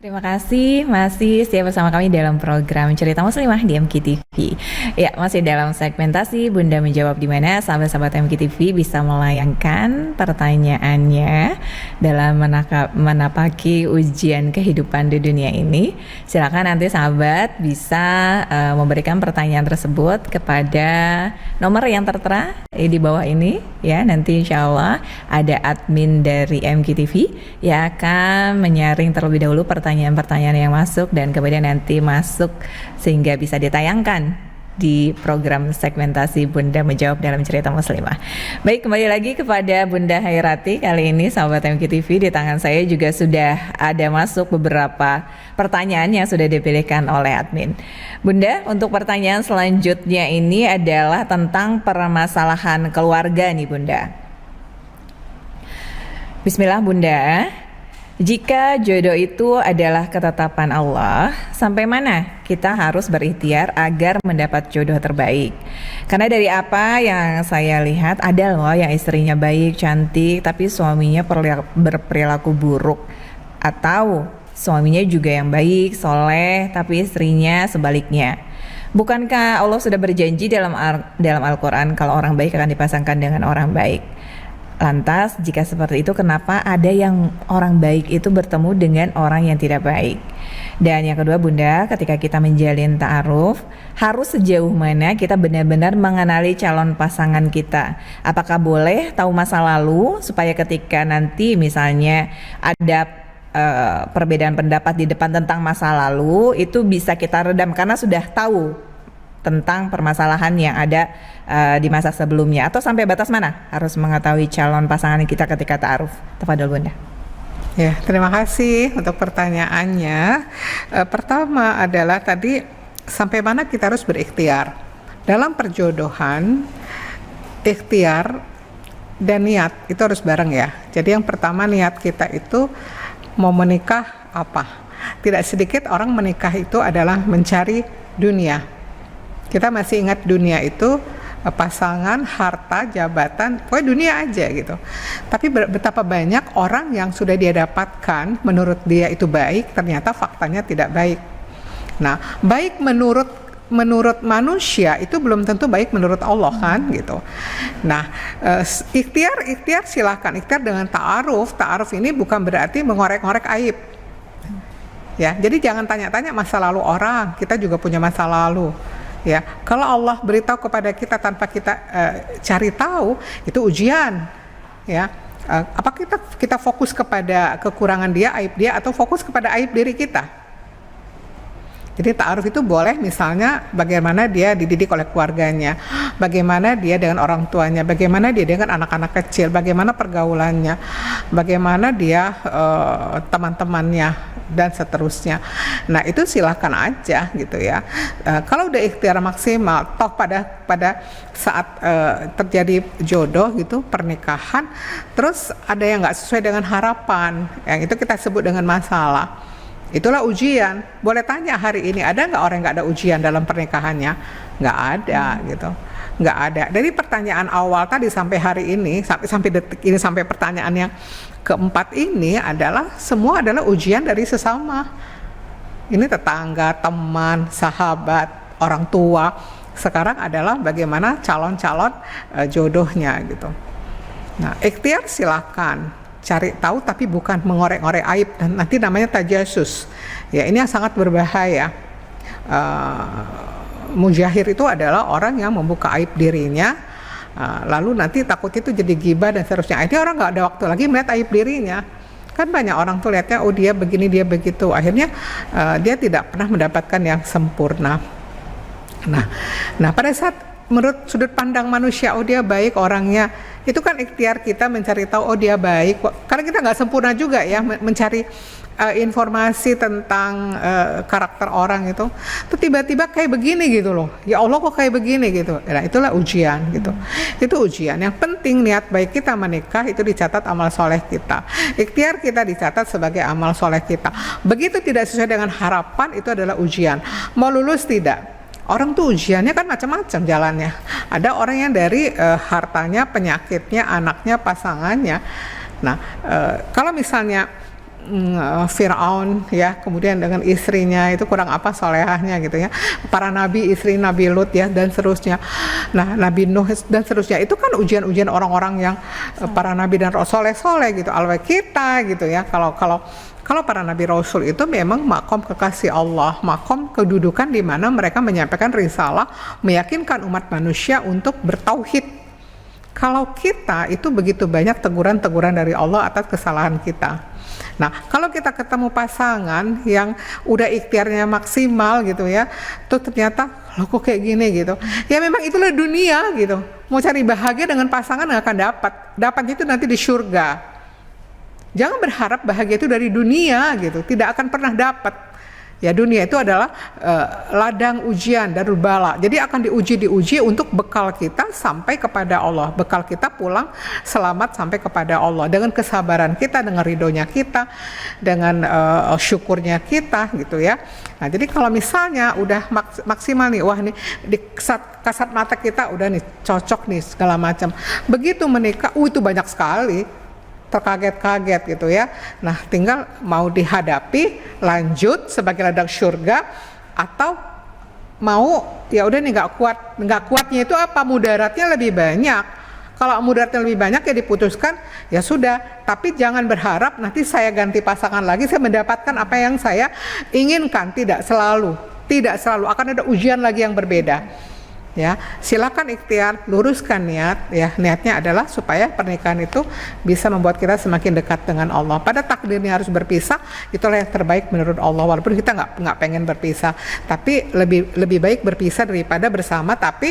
Terima kasih masih setia bersama kami dalam program Cerita Muslimah di MKTV. Ya, masih dalam segmentasi Bunda Menjawab, di mana sahabat-sahabat MKTV bisa melayangkan pertanyaannya dalam menapaki ujian kehidupan di dunia ini. Silakan nanti sahabat bisa memberikan pertanyaan tersebut kepada nomor yang tertera di bawah ini ya. Nanti insya Allah ada admin dari MKTV yang akan menyaring terlebih dahulu pertanyaan-pertanyaan yang masuk dan kemudian nanti masuk sehingga bisa ditayangkan di program segmentasi Bunda Menjawab dalam Cerita Muslimah. Baik, kembali lagi kepada Bunda Hairati. Kali ini sahabat MKTV, di tangan saya juga sudah ada masuk beberapa pertanyaan yang sudah dipilihkan oleh admin. Bunda, untuk pertanyaan selanjutnya ini adalah tentang permasalahan keluarga nih Bunda. Bismillah Bunda. Jika jodoh itu adalah ketetapan Allah, sampai mana kita harus berikhtiar agar mendapat jodoh terbaik? Karena dari apa yang saya lihat, ada loh yang istrinya baik, cantik, tapi suaminya berperilaku buruk. Atau suaminya juga yang baik, soleh, tapi istrinya sebaliknya. Bukankah Allah sudah berjanji dalam Al-Quran kalau orang baik akan dipasangkan dengan orang baik? Lantas jika seperti itu, kenapa ada yang orang baik itu bertemu dengan orang yang tidak baik? Dan yang kedua Bunda, ketika kita menjalin ta'aruf, harus sejauh mana kita benar-benar mengenali calon pasangan kita? Apakah boleh tahu masa lalu supaya ketika nanti misalnya ada perbedaan pendapat di depan tentang masa lalu, itu bisa kita redam karena sudah tahu tentang permasalahan yang ada di masa sebelumnya? Atau sampai batas mana harus mengetahui calon pasangan kita ketika ta'aruf? Tafadhol Bunda. Ya, terima kasih untuk pertanyaannya. Pertama adalah tadi, sampai mana kita harus berikhtiar dalam perjodohan. Ikhtiar dan niat itu harus bareng ya. Jadi yang pertama, niat kita itu mau menikah apa? Tidak sedikit orang menikah itu adalah mencari dunia. Kita masih ingat dunia itu pasangan, harta, jabatan, pokoknya dunia aja gitu. Tapi betapa banyak orang yang sudah dia dapatkan menurut dia itu baik, ternyata faktanya tidak baik. Nah, baik menurut manusia itu belum tentu baik menurut Allah kan gitu. Nah, ikhtiar silahkan, ikhtiar dengan ta'aruf. Ta'aruf ini bukan berarti mengorek-ngorek aib. Ya, jadi jangan tanya-tanya masa lalu orang, kita juga punya masa lalu. Ya, kalau Allah beritahu kepada kita tanpa kita cari tahu, itu ujian. Ya, apa kita fokus kepada kekurangan dia, aib dia, atau fokus kepada aib diri kita? Jadi ta'aruf itu boleh misalnya bagaimana dia dididik oleh keluarganya, bagaimana dia dengan orang tuanya, bagaimana dia dengan anak-anak kecil, bagaimana pergaulannya, bagaimana dia teman-temannya, dan seterusnya. Nah, itu silahkan aja gitu ya. Kalau udah ikhtiar maksimal, toh pada saat terjadi jodoh gitu, pernikahan, terus ada yang nggak sesuai dengan harapan, yang itu kita sebut dengan masalah. Itulah ujian. Boleh tanya hari ini, ada nggak orang yang nggak ada ujian dalam pernikahannya? Nggak ada gitu. Nggak ada. Dari pertanyaan awal tadi sampai hari ini, sampai detik ini, sampai pertanyaan yang keempat ini adalah semua adalah ujian dari sesama. Ini tetangga, teman, sahabat, orang tua. Sekarang adalah bagaimana calon-calon jodohnya gitu. Nah, ikhtiar silakan. Cari tahu tapi bukan mengorek-ngorek aib, dan nanti namanya tajasus. Ya, ini yang sangat berbahaya. Mujahir itu adalah orang yang membuka aib dirinya, lalu nanti takut itu jadi ghibah dan seterusnya. Akhirnya orang nggak ada waktu lagi melihat aib dirinya. Kan banyak orang tuh lihatnya, oh dia begini, dia begitu. Akhirnya dia tidak pernah mendapatkan yang sempurna. Nah pada saat menurut sudut pandang manusia, oh dia baik orangnya, itu kan ikhtiar kita mencari tahu, oh dia baik. Karena kita nggak sempurna juga ya mencari informasi tentang karakter orang itu. Tuh tiba-tiba kayak begini gitu loh. Ya Allah kok kayak begini gitu. Nah, itulah ujian gitu. Itu ujian. Yang penting niat baik kita menikah itu dicatat amal soleh kita. Ikhtiar kita dicatat sebagai amal soleh kita. Begitu tidak sesuai dengan harapan, itu adalah ujian. Mau lulus tidak? Orang tuh ujiannya kan macam-macam jalannya. Ada orang yang dari hartanya, penyakitnya, anaknya, pasangannya. Nah, kalau misalnya Firaun ya, kemudian dengan istrinya itu kurang apa solehahnya gitu ya, para nabi, istri Nabi Lut ya, dan seterusnya. Nah, Nabi Nuh dan seterusnya, itu kan ujian-ujian orang-orang yang para nabi dan rasul soleh gitu, alwe kita gitu ya. Kalau para nabi rasul itu memang makom kekasih Allah, makom kedudukan di mana mereka menyampaikan risalah, meyakinkan umat manusia untuk bertauhid. Kalau kita itu begitu banyak teguran-teguran dari Allah atas kesalahan kita. Nah, kalau kita ketemu pasangan yang udah ikhtiarnya maksimal gitu ya, tuh ternyata lo kok kayak gini gitu. Ya memang itulah dunia gitu. Mau cari bahagia dengan pasangan nggak akan dapat. Dapatnya itu nanti di surga. Jangan berharap bahagia itu dari dunia gitu. Tidak akan pernah dapat. Ya, dunia itu adalah ladang ujian, darul bala. Jadi akan diuji untuk bekal kita sampai kepada Allah. Bekal kita pulang selamat sampai kepada Allah. Dengan kesabaran kita, dengan ridhonya kita, dengan syukurnya kita gitu ya. Nah, jadi kalau misalnya udah maksimal nih, wah nih di kasat mata kita udah nih cocok nih segala macam. Begitu menikah, itu banyak sekali. Terkaget-kaget gitu ya. Nah, tinggal mau dihadapi, lanjut sebagai ladang surga, atau mau ya udah nih nggak kuatnya itu apa, mudaratnya lebih banyak. Kalau mudaratnya lebih banyak ya diputuskan, ya sudah. Tapi jangan berharap nanti saya ganti pasangan lagi, saya mendapatkan apa yang saya inginkan. Tidak selalu akan ada ujian lagi yang berbeda. Ya, silakan ikhtiar, luruskan niat ya. Niatnya adalah supaya pernikahan itu bisa membuat kita semakin dekat dengan Allah. Pada takdirnya harus berpisah, itulah yang terbaik menurut Allah. Walaupun kita nggak pengen berpisah, tapi lebih baik berpisah daripada bersama tapi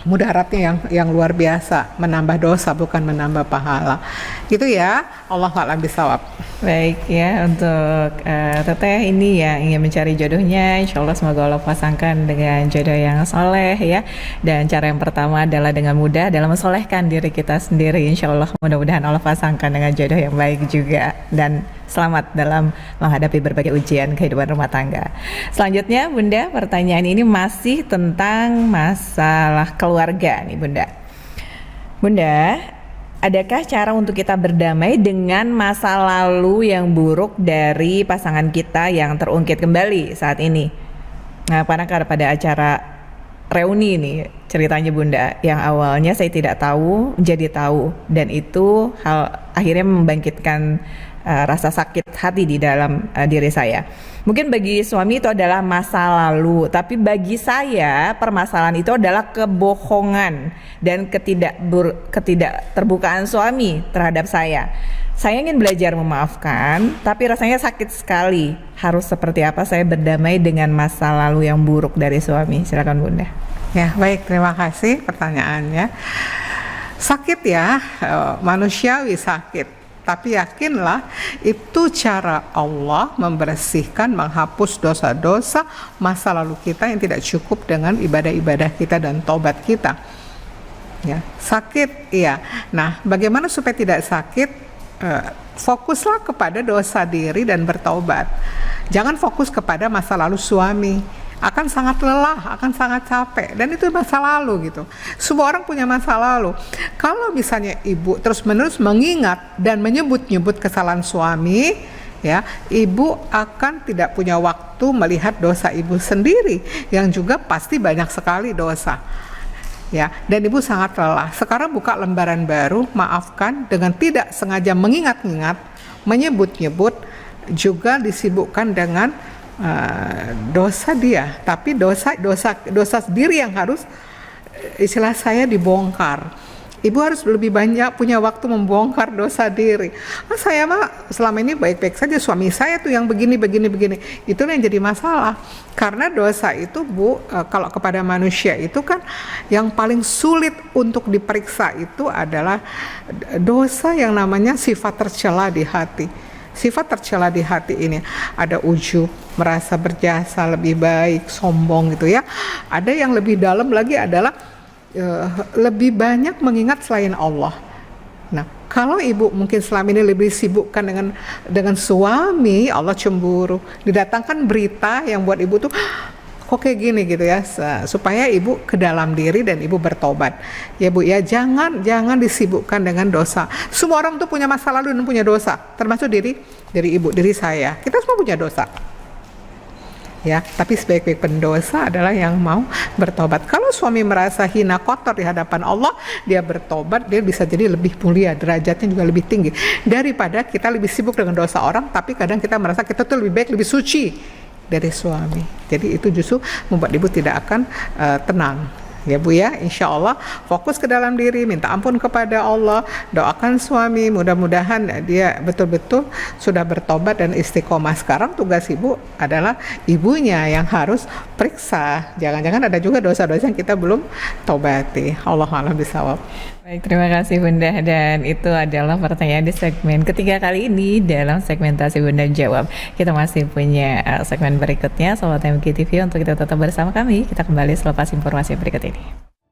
mudaratnya yang luar biasa, menambah dosa bukan menambah pahala. Gitu ya. Allah a'lam bishawab. Baik ya, untuk teteh ini ya ingin mencari jodohnya, insya Allah semoga Allah pasangkan dengan jodoh yang soleh ya. Dan cara yang pertama adalah dengan mudah dalam mensolehkan diri kita sendiri. Insya Allah mudah-mudahan Allah pasangkan dengan jodoh yang baik juga, dan selamat dalam menghadapi berbagai ujian kehidupan rumah tangga. Selanjutnya Bunda, pertanyaan ini masih tentang masalah keluarga nih Bunda. Bunda, adakah cara untuk kita berdamai dengan masa lalu yang buruk dari pasangan kita yang terungkit kembali saat ini? Nah, pada acara reuni nih ceritanya Bunda, yang awalnya saya tidak tahu menjadi tahu, dan itu hal akhirnya membangkitkan rasa sakit hati di dalam diri saya. Mungkin bagi suami itu adalah masa lalu, tapi bagi saya permasalahan itu adalah kebohongan dan ketidakterbukaan suami terhadap saya. Saya ingin belajar memaafkan, tapi rasanya sakit sekali. Harus seperti apa saya berdamai dengan masa lalu yang buruk dari suami? Silakan Bunda. Ya, baik, terima kasih pertanyaannya. Sakit ya, manusiawi sakit. Tapi yakinlah itu cara Allah membersihkan, menghapus dosa-dosa masa lalu kita yang tidak cukup dengan ibadah-ibadah kita dan taubat kita. Ya, sakit, iya. Nah, bagaimana supaya tidak sakit? Fokuslah kepada dosa diri dan bertaubat. Jangan fokus kepada masa lalu suami. Akan sangat lelah, akan sangat capek, dan itu masa lalu gitu. Semua orang punya masa lalu. Kalau misalnya ibu terus-menerus mengingat dan menyebut-nyebut kesalahan suami, ya, ibu akan tidak punya waktu melihat dosa ibu sendiri yang juga pasti banyak sekali dosa. Ya, dan ibu sangat lelah. Sekarang buka lembaran baru, maafkan dengan tidak sengaja mengingat-ingat, menyebut-nyebut, juga disibukkan dengan dosa dia, tapi dosa sendiri yang harus istilah saya dibongkar. Ibu harus lebih banyak punya waktu membongkar dosa diri. Saya mah selama ini baik-baik saja, suami saya tuh yang begini. Itulah yang jadi masalah. Karena dosa itu Bu, kalau kepada manusia itu kan yang paling sulit untuk diperiksa itu adalah dosa yang namanya sifat tercela di hati. Sifat tercela di hati ini ada ujub, merasa berjasa, lebih baik, sombong gitu ya. Ada yang lebih dalam lagi adalah lebih banyak mengingat selain Allah. Nah, kalau ibu mungkin selama ini lebih sibukkan dengan suami, Allah cemburu. Didatangkan berita yang buat ibu tuh kok kayak gini gitu ya, supaya ibu ke dalam diri dan ibu bertobat ya Bu ya. Jangan disibukkan dengan dosa. Semua orang tuh punya masa lalu dan punya dosa, termasuk diri ibu, diri saya, kita semua punya dosa ya. Tapi sebaik-baik pendosa adalah yang mau bertobat. Kalau suami merasa hina, kotor di hadapan Allah, dia bertobat, dia bisa jadi lebih mulia, derajatnya juga lebih tinggi daripada kita lebih sibuk dengan dosa orang, tapi kadang kita merasa kita tuh lebih baik, lebih suci dari suami. Jadi itu justru membuat ibu tidak akan tenang ya Bu ya. Insya Allah fokus ke dalam diri, minta ampun kepada Allah, doakan suami, mudah-mudahan dia betul-betul sudah bertobat dan istiqomah. Sekarang tugas ibu adalah ibunya yang harus periksa, jangan-jangan ada juga dosa-dosa yang kita belum tobati. Allahu a'lam bishawab. Baik, terima kasih Bunda, dan itu adalah pertanyaan di segmen ketiga kali ini dalam segmentasi Bunda Jawab. Kita masih punya segmen berikutnya, Sobat MGTV, untuk kita tetap bersama kami. Kita kembali selepas informasi berikut ini.